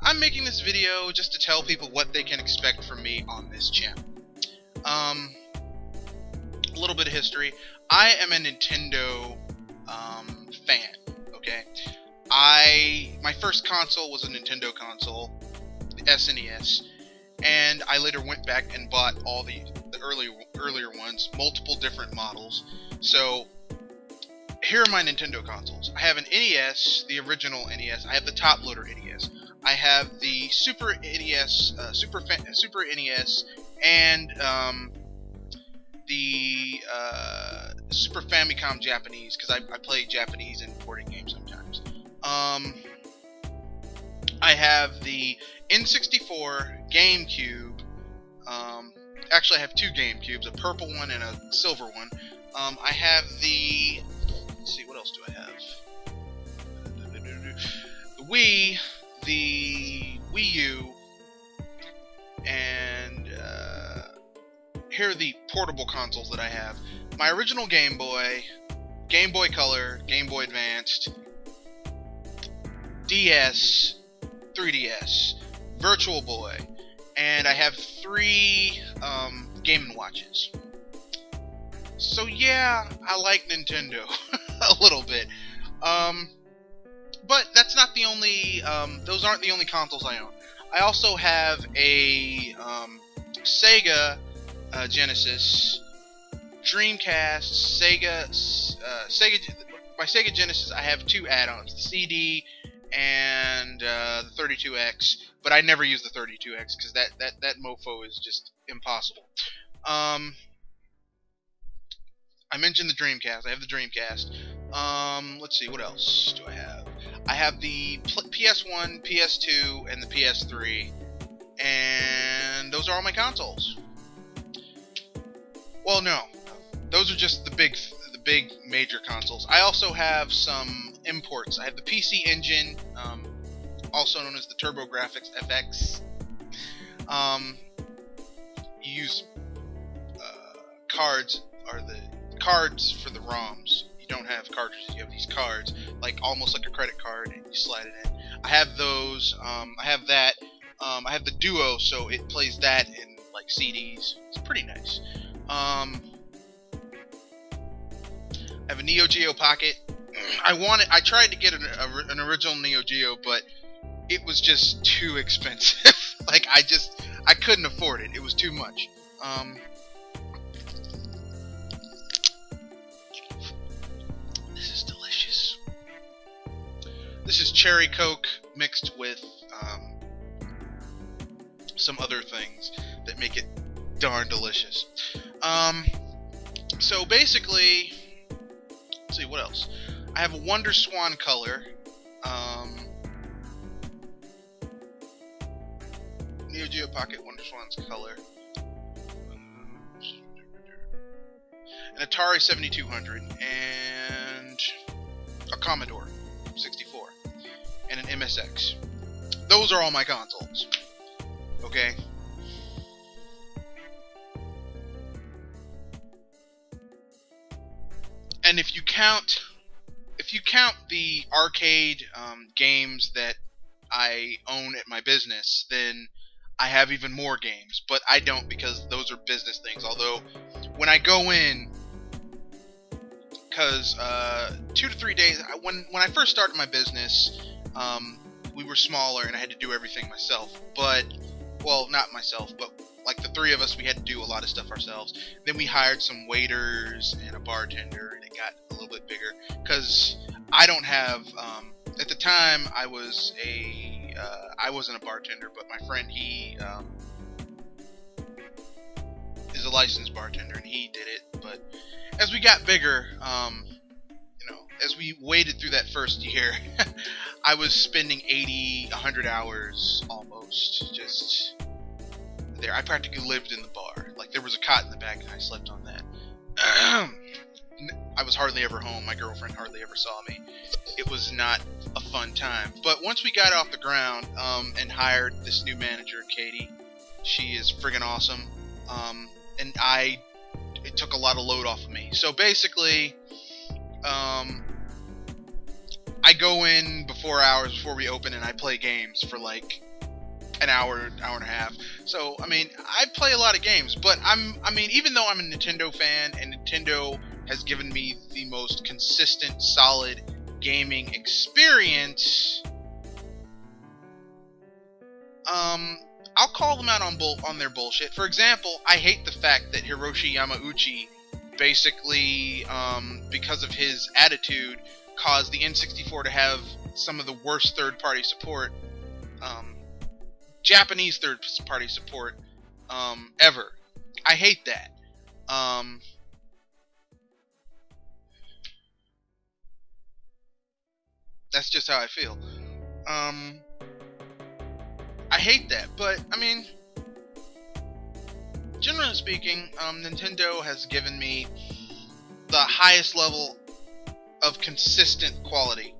I'm making this video just to tell people what they can expect from me on this channel. A little bit of history. I am a Nintendo fan, okay? My first console was a Nintendo console, the SNES, and I later went back and bought all the earlier ones, multiple different models. So here are my Nintendo consoles. I have an NES, the original NES. I have the top loader NES. I have the Super NES, Super NES, and the Super Famicom Japanese, because I play Japanese and porting games sometimes. I have the N64, GameCube. Actually, I have two GameCubes, a purple one and a silver one. I have the... Let's see, what else do I have? The Wii, the Wii U, and here are the portable consoles that I have. My original Game Boy, Game Boy Color, Game Boy Advanced, DS, 3DS, Virtual Boy, and I have three Game & Watches. So yeah, I like Nintendo a little bit. But that's not the only, those aren't the only consoles I own. I also have a Sega Genesis, Dreamcast, my Sega Genesis. I have two add-ons, the CD and the 32X, but I never use the 32X because that mofo is just impossible. I mentioned the Dreamcast. I have the Dreamcast. Let's see, what else do I have? I have the PS1, PS2, and the PS3, and those are all my consoles. Well, no, those are just the big major consoles. I also have some imports. I have the PC Engine, also known as the TurboGrafx FX. You use cards, or the cards for the ROMs. You don't have cartridges, you have these cards, like almost like a credit card, and you slide it in. I have those. I have that. I have the Duo, so it plays that in like CDs. It's pretty nice. I have a Neo Geo Pocket. I tried to get an original Neo Geo, but it was just too expensive. Like I couldn't afford it. It was too much. This is delicious. This is cherry Coke mixed with some other things that make it darn delicious. So basically, let's see, what else? I have a Wonder Swan color. Neo Geo Pocket Wonder Swan's color. An Atari 7200 and a Commodore 64 and an MSX. Those are all my consoles. Okay? And if you count the arcade games that I own at my business, then I have even more games. But I don't, because those are business things. Although when I go in, because 2 to 3 days, when I first started my business, we were smaller and I had to do everything myself. But, well, not myself, but like the three of us, we had to do a lot of stuff ourselves. Then we hired some waiters and a bartender, and it got a little bit bigger. Because I don't have, at the time, I wasn't a bartender, but my friend, he is a licensed bartender, and he did it. But as we got bigger, as we waited through that first year, I was spending 80, 100 hours almost just there. I practically lived in the bar. Like, there was a cot in the back and I slept on that. I was hardly ever home. My girlfriend hardly ever saw me. It was not a fun time. But once we got off the ground and hired this new manager, Katie, she is friggin' awesome. And it took a lot of load off of me. So basically, I go in before we open, and I play games for like an hour, hour and a half. So, I mean, I play a lot of games, but I mean, even though I'm a Nintendo fan and Nintendo has given me the most consistent, solid gaming experience, I'll call them out on their bullshit. For example, I hate the fact that Hiroshi Yamauchi basically, because of his attitude, caused the N64 to have some of the worst third-party support, Japanese third-party support, ever. I hate that. That's just how I feel. I hate that, but, I mean, generally speaking, Nintendo has given me the highest level of consistent quality.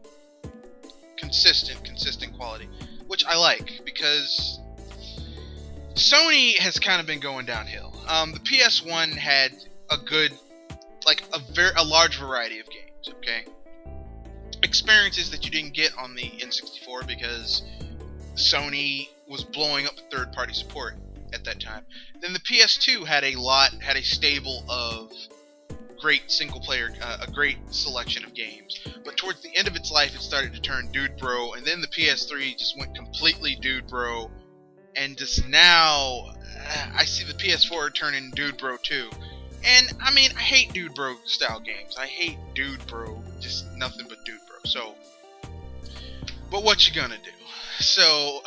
Consistent quality. Which I like, because Sony has kind of been going downhill. The PS1 had a good, like, a large variety of games, okay? Experiences that you didn't get on the N64 because Sony was blowing up third-party support at that time. Then the PS2 had a stable of great single-player, a great selection of games. But towards the end of its life, it started to turn dude bro, and then the PS3 just went completely dude bro, and just now, I see the PS4 turning dude bro too. And, I mean, I hate dude bro style games. I hate dude bro, just nothing but dude bro. So, but what you gonna do? So,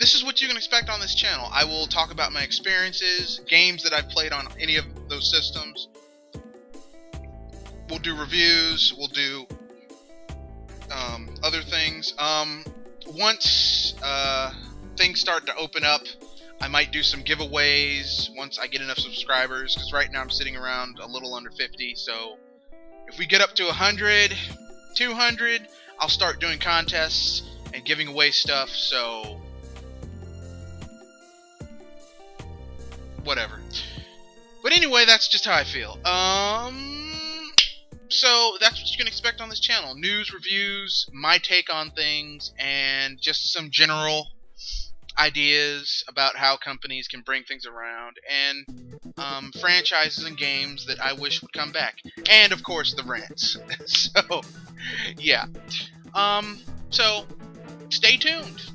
this is what you can expect on this channel. I will talk about my experiences, games that I've played on any of those systems. We'll do reviews. We'll do other things. Once things start to open up, I might do some giveaways once I get enough subscribers, because right now I'm sitting around a little under 50. So if we get up to 100, 200, I'll start doing contests and giving away stuff. So whatever. But anyway, that's just how I feel. So that's what you can expect on this channel. News, reviews, my take on things, and just some general ideas about how companies can bring things around, and franchises and games that I wish would come back. And, of course, the rants. So, yeah. So, stay tuned.